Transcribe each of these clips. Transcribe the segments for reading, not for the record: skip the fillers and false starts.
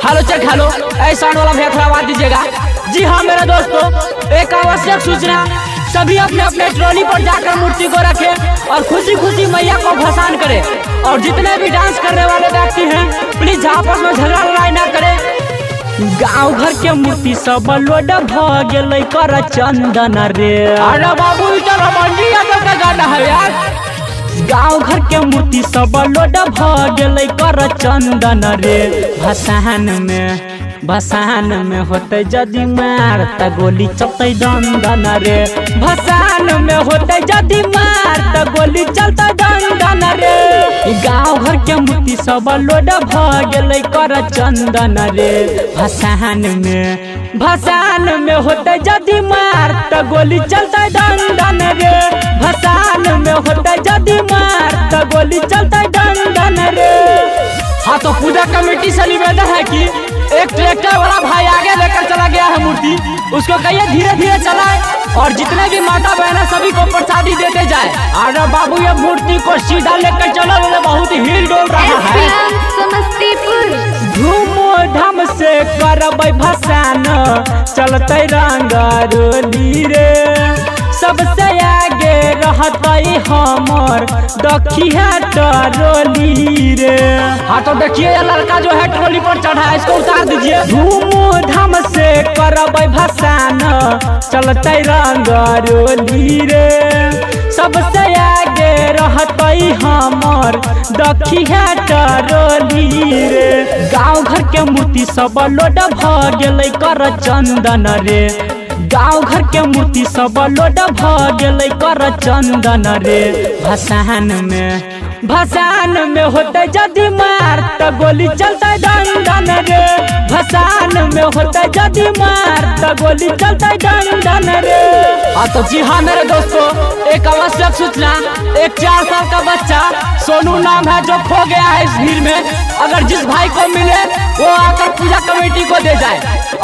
खालो चेक खालो, ऐसा वाला भैया थोड़ा आवाज दीजिएगा। जी हाँ मेरे दोस्तों, एक आवश्यक सूचना, सभी अपने अपने ट्रॉली पर जाकर मूर्ति को रखें और खुशी खुशी मैया को भसान करें। और जितने भी डांस करने वाले व्यक्ति हैं प्लीज आपस में झगड़ा लड़ाई ना करें। गाँव घर के मूर्ति सब लोड भगल कर चंदन रे। अरे बाबू चलो मंडी का गाना है यार। गाँव घर के मूर्ति सब लोड भगल कर चंदन रे। भसान में होते जदि मार त गोली चलते दंदन रे। भसान में होते जदि मार त गोली चलते दंदन रे। गाँव घर के मूर्ति सब लोड भगल कर चंदन रे। भसान में होते जदि मार त गोली चलते दंदन रे। भसान में होते जदि मार त गोली चलते दंदन रे। हाँ तो पूजा कमेटी से निवेदन है कि एक ट्रैक्टर वाला भाई आगे लेकर चला गया है मूर्ति, उसको कहिए धीरे धीरे चलाए और जितने भी माता बहन सभी को प्रसादी देते जाए। अरे बाबू ये मूर्ति को सीधा लेकर चलो, बहुत हिल डोल रहा है। समस्तीपुर धूमधाम से करबै भसान, चलते रंगरोली रे। सबसे आगे रहते हमर दखिया ट्रॉली रे। हाँ तो देखिए ये लड़का जो है ट्रॉली पर चढ़ा है, इसको उतार दीजिए। धूमधाम से करबै भसान, चलते रंगरोली रे। सबसे आगे रहते हमर दखिया ट्रॉली रे। गाँव घर के मूर्ति सब लोड भगल कर चंदन रे। गाँव घर के मूर्ति सब लोड भगल कर चंदन रे। भसान में होते जदि मार त गोली चलते दंदन रे। भसान में होते जदि मार त गोली चलते दंदन रे। हाँ तो जी हाँ मेरे दोस्तों, एक आवश्यक सूचना, एक 4 साल का बच्चा सोनू नाम है जो खो गया है इस भीड़ में। अगर जिस भाई को मिले वो आकर पूजा कमेटी को दे जाए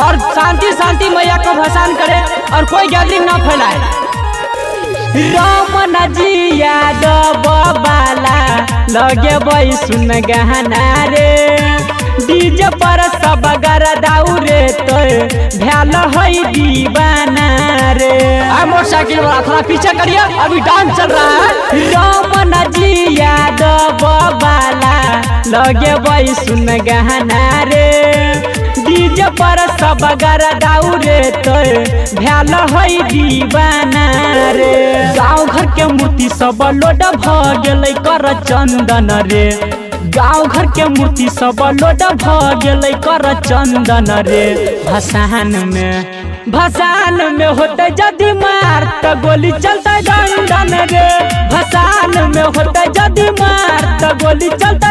और शांति शांति मैया को भसान करे और कोई गैदरिंग ना फैलाए। रमन जी यादव बाला लगे बई सुन गहना रे। डीजे पर सब गरदाऊ रे तो भ्याल है दीवाना रे। मोटरसाइकिल वाला थोड़ा पीछे करिए, अभी डांस चल रहा है। रमन जी यादव बाला लगे बई सुन गहना रे। डीजे पर सब गरदाऊ रे तो भ्याल है दीवाना रे। गाँव घर के मूर्ति सब लोड भगल कर चंदन रे। गाँव घर के मूर्ति सब लोड भगल कर चंदन रे। भसान में होते जदि मार त गोली चलते दंदन रे। भसान में होते जदि मार त गोली चलते